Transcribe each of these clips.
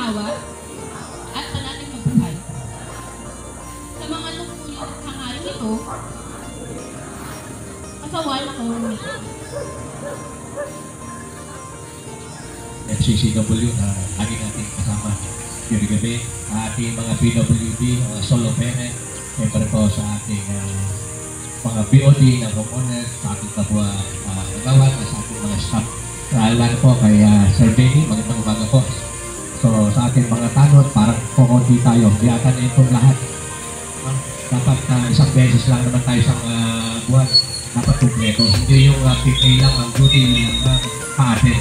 ginhawa at panating mabuhay. Sa mga tungkulin at hangarin ito, kasawan ako nito. FCCW na lagi natin kasama yung gabi, ating mga PWD, mga solo parent, siyempre po sa ating mga BOD na components, sa ating kapwa kagawad, sa ating mga staff. Lalo po kay Sir Benny, magandang umaga po. So sa ating mga tanod, parang kukunti tayo. Di ata na itong lahat. Dapat isang beses lang naman tayo sa buwan. Dapat kumpleto. Hindi yung PA lang ang duty ng pa-atin.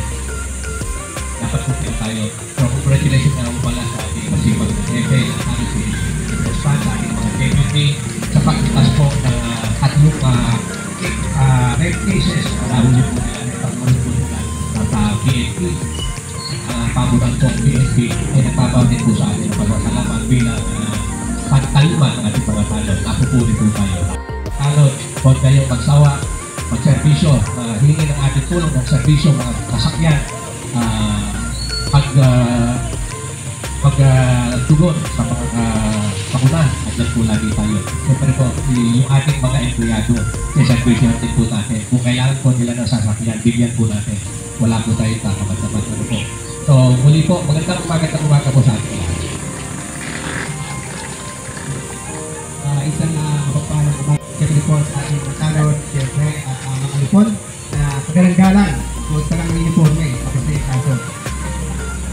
Dapat kumpleto tayo. So congratulations na pala sa ating masipag na Jefe, sa ating sa ating mga deputy, sa pagkitas po ng tatlong rape cases. Nahuli po nila ng pagmulit po nila sa PNP. Pamulang po ang PNP ay nagpapaw din po sa atin ng pagkasalamat bilang pagtaluman ng ating mga talon. Napupuli po tayo. Talon, huwag kayong magsawa, magservisyo, hihingi ng ating tulong ng servisyo, mga kasakyan, pagtugon sa mga pakunan at po lagi tayo. Siyempre po, yung ating mga empleyado, servisyo natin po natin. Kung kailangan po nila ng sasakyan, bigyan po natin. Wala po tayo kakamat-kamat na po. So, muli po, magandang umaga po sa ating lahat. Isang mapagpalang umaga. Siyempre po sa ating matalon, siyempre, at mga alipon na pagalang-galang kung sa lang uniforme, tapos na yung kaso.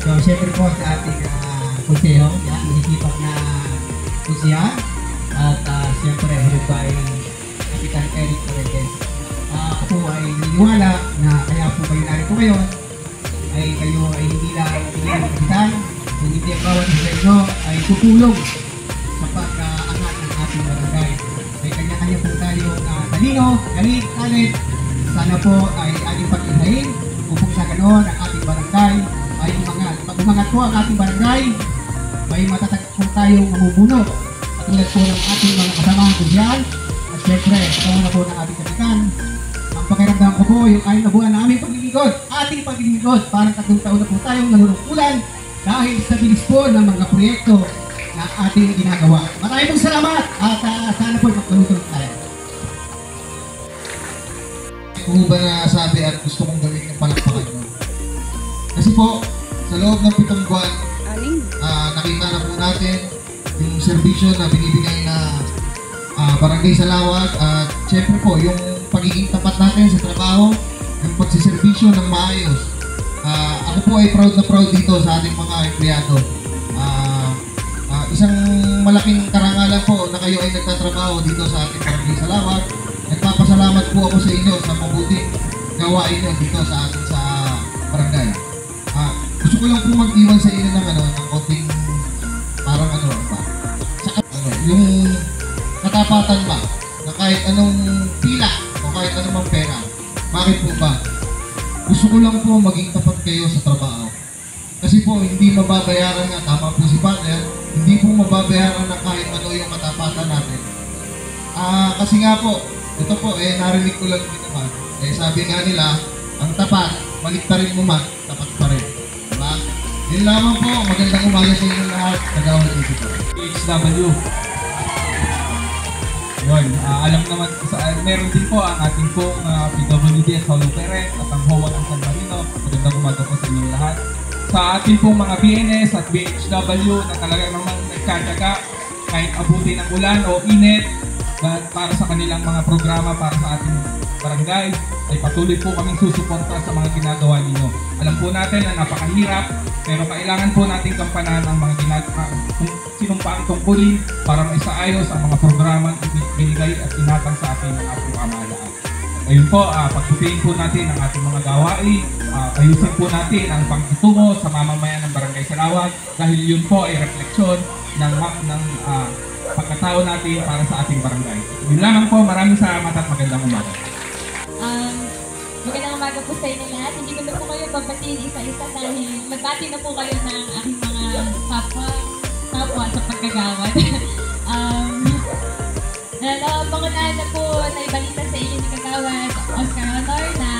So, siyempre po sa ating konseho, yan, mahisipag na kusiya, at siyempre, hulog by Kapitan Eric Correges. Ako po ay niniwala na kaya po kayo narito ngayon, ay kayo ay hindi lang pinag-kapitan, kung hindi ang bawat isa inyo ay tutulong sa pag-angat ng ating barangay. May kanya-kanya po tayong talino, galit, talent. Sana po ay ating pag-ilahin upang sa ganoon ang ating barangay ay umangat. Pag umangat po ang ating barangay, may matatag po tayong mamumuno. Katulad po ng ating mga kasamahan ko diyan. At syempre, kasama na po ng ating kapitan. Ang pakiramdam ko po yung ayon na buwan na aming paglilingkod. Ating paglilingkod. Parang 3 taon na po tayong nanunungkulan dahil sa bilis po ng mga proyekto na ating ginagawa. Maraming pong salamat at sana po magtulong tayo. Kung ba nasabi at gusto kong gawin ng palakpakan nyo? Kasi po, sa loob ng 7 buwan, nakita na po natin yung serbisyo na binibigay na Barangay Salawag at syempre po, yung pagiging tapat natin sa trabaho, yung pagsiservisyo ng maayos. Ako po ay proud na proud dito sa ating mga empleyado. Isang malaking karangalan po na kayo ay nagtatrabaho dito sa ating Barangay Salawag. Nagpapasalamat po ako sa inyo sa mabuting gawain nyo dito sa ating sa barangay. Gusto ko lang po mag-iwan sa inyo ng konting parang yung katapatan ba na kahit anong pila o kahit anong pera. Bakit po ba? Gusto ko lang po maging tapat kayo sa trabaho. Kasi po hindi mababayaran nga, tama po si partner, hindi po mababayaran na kahit ano yung katapatan natin. Kasi nga po, ito po, narinig ko lang din naman. Sabi nga nila, ang tapat, baliktarin mo man, tapat pa rin. Diba? Yun lamang po, magandang umaga sa inyo lahat. Nagawin dito po. HW. Yun, alam naman, meron din po ang ating pong PWD at Solo Parent at ang HOA ng San Marino. Magandang umaga po sa inyo lahat. Sa ating pong mga BNS at BHW na talaga namang nagkatyaga kahit abutin ng ulan o init para sa kanilang mga programa para sa ating barangay, ay patuloy po kaming susuporta sa mga ginagawa ninyo. Alam po natin na napakahirap, pero kailangan po nating kampanan ang mga sinumpaang tungkulin para maisaayos ang mga programang binigay at tinatang sa ating ating pamahalaan. Ayun po, pagputihin po natin ang ating mga gawain, ayusin po natin ang pagtutungo sa mamamayan ng Barangay Salawag dahil yun po ay refleksyon ng pagkatao natin para sa ating barangay. Yun lamang po, maraming salamat at magandang umaga. Magandang umaga po sa inyo lahat. Hindi ko na po kayo babatiin isa-isa dahil magbati na po kayo ng aking mga kapwa sa pagkagawad. Pangunahan na po na ibalita sa inyo ni Kagawad Oscar Honor na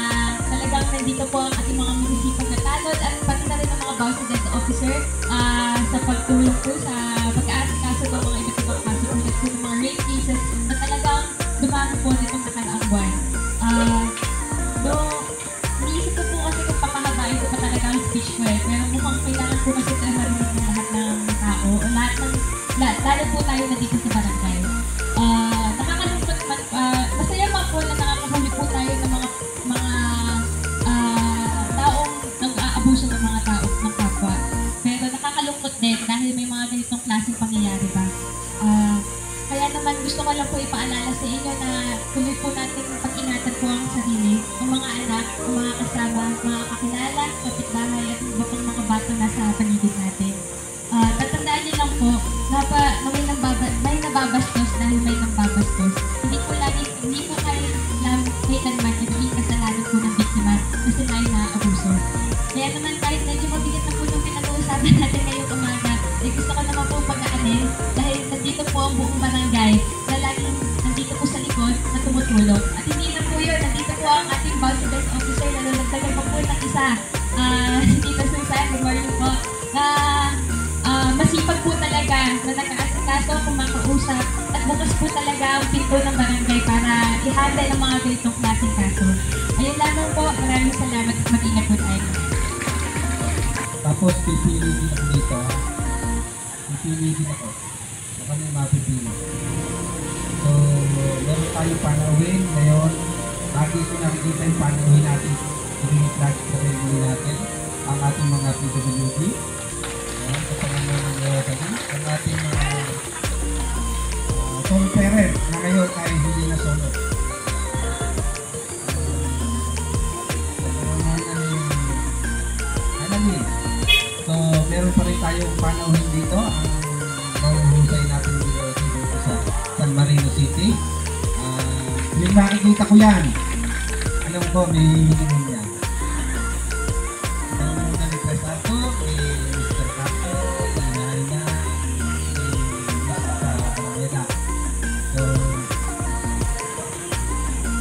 talagang nandito po ang ating mga munisipyo na tanod at pati na rin ang mga Bausides officer. sa pagtulong po sa pag-aasikaso ng mga iba't ibang kaso tulad po ng mga rape cases na talagang dumami po nitong nakaraang buwan. Iniisip ko po kasi kung papahabain ko pa talaga ang speech ko pero mukhang kailangan po kasi tayo marinig ng lahat ng tao o lalo po tayo na dito sa barangay. Nakakalungkot man, masaya pa po na nakakahuli po tayo ng mga taong nag-aabuso ng mga tao ng kapwa. Pero nakakalungkot din dahil may mga ganitong klaseng pangyayari ba. Kaya naman gusto ko lang po ipaalala sa inyo na tuloy po natin pag-ingatan po ang sarili, ang mga anak, ang mga kasama, mga kakilala, kapitbahay at iba pang mga bata na sa paligid natin. Tatandaan niyo lang po na may nababastos dahil may nambabastos. Hindi po kayo kailanman naging kasalanan po ng biktima kasi may na-abuso. Kaya naman kahit medyo mabigat na po yung pinag-uusapan natin ngayong umaga, gusto ko naman po pag-aanin dahil nandito po ang buong barangay na laging nandito po sa likod na tumutulong. At hindi na po yun, nandito po ang ating bounty desk officer na nalagdagan pa po ng isa. Si Tita Susan, good morning po. Masipag po talaga na nag-aasikaso, kumakausap at bukas po talaga ang pinto ng barangay para i-handle ang mga ganitong klaseng kaso. Ayun lamang po, maraming salamat at mag-ingat po tayo. Tapos pipili din ako dito. Pipili din ako. So kami mapipili. So, meron tayong panauhin ngayon. Lagi ko nakikita yung panauhin natin. I-flag sa review natin ang ating mga PWD. Ayan, kapangan ng tadi. Ang ating mga solo parent na ngayon ay hindi na solo. So, meron pa rin tayong panauhin dito. Ang mahuhusay natin dito sa San Marino City. Yung nakikita ko yan. Alam ko, may minimum yan. Ang muna ni Press Arto, may Mr. Cato, may Naina, may Mr. Parameda. So,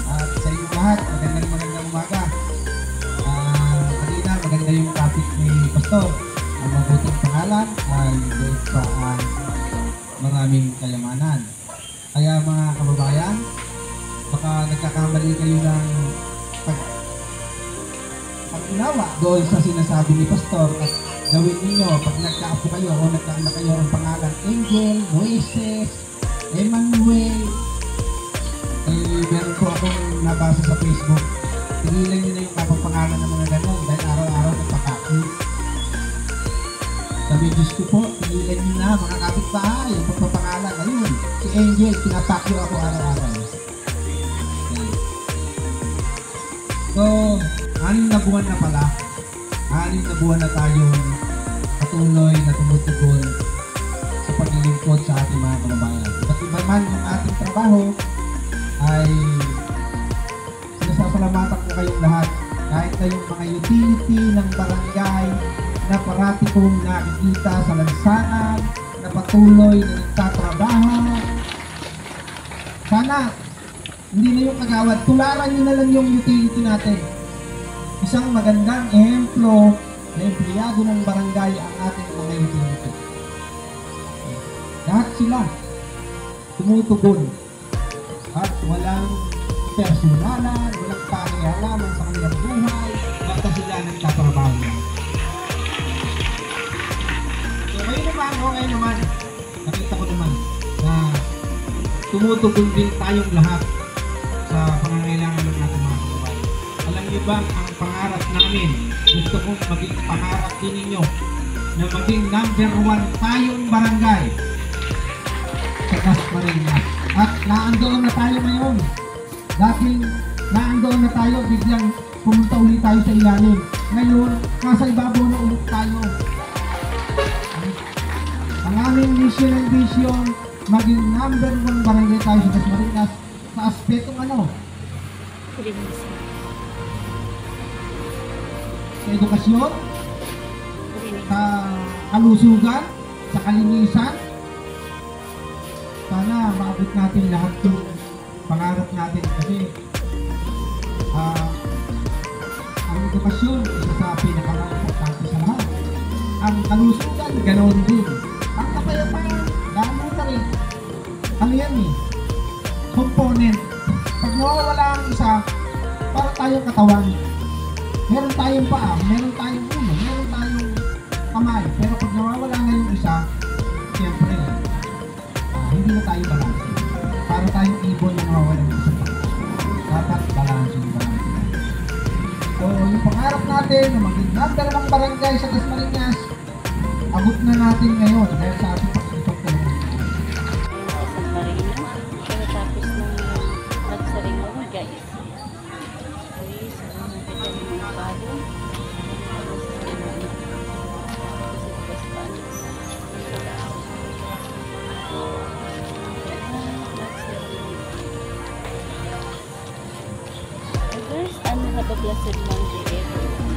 at sa inyo lahat, magandang umaga. Kanina, maganda yung topic ni Pastor. Ang mabuting pangalan ay dahil pa ang maraming kayamanan. Kaya mga kababayan, baka nagkakamali kayo ng pag-unawa doon sa sinasabi ni Pastor at gawin ninyo pag nagkaapo kayo o nagkaanak kayo ang pangalan Angel, Moises, Emmanuel. Meron po akong nabasa sa Facebook. Tigilan nyo na yung kapapangalan ng mga ganon dahil araw-araw nagpakakit. Sabi Diyos ko po, tigilan nyo na mga kapitbahay yung pagpapangalan. Ayun, si Angel, pinapakyo ako araw-araw. So, 6 na buwan na pala. 6 na buwan na tayong patuloy na tumutugon sa paglilingkod sa ating mga kababayan. Iba't iba man yung ating trabaho ay sinasasalamatan ko kayong lahat. Kahit na yung mga utility ng barangay na parati kong nakikita sa lansangan na patuloy na nagtatrabaho. Sana hindi na yung kagawad, tularan nyo na lang yung utility natin. Isang magandang ehemplo na empleyado ng barangay ang ating mga utility. Lahat sila tumutugon at walang personalan, walang pakialaman sa kanilang buhay, basta sila nagtatrabaho lang. So ngayon naman, nakita ko naman na tumutugon din tayong lahat sa pangangailangan ng ating mga kababayan. Alam niyo ba, ang pangarap namin, gusto kong maging pangarap din ninyo na maging #1 tayong barangay sa Dasmariñas. At naandoon na tayo ngayon. Dating naandoon na tayo, biglang pumunta ulit tayo sa ilalim. Ngayon, nasa ibabaw na ulit tayo. Ang aming mission and vision, maging #1 barangay tayo sa Dasmariñas sa aspetong ano? Sa edukasyon, sa kalusugan, sa kalinisan. Sana maabot natin lahat yung pangarap natin kasi ang edukasyon isa sa pinaka-importante sa lahat. Ang kalusugan, ganoon din. ano yan eh, component. Pag nawawala ang isa, parang tayong katawan. Meron tayong paa, meron tayong ulo, meron tayong kamay. Pero pag nawawala na yung isa, siyempre, hindi na tayo balance. Para tayong ibon na nawawala yung isa pa. Dapat balance yung balance. So, yung pangarap natin na maging number 1 barangay sa Dasmariñas, abot na natin ngayon dahil sa ating pagtutulungan. Sa Marino, pagkatapos ng nagsaring mo, guys. Okay, so nakita niyo mga palo. First, ano na ba blessed Monday ever?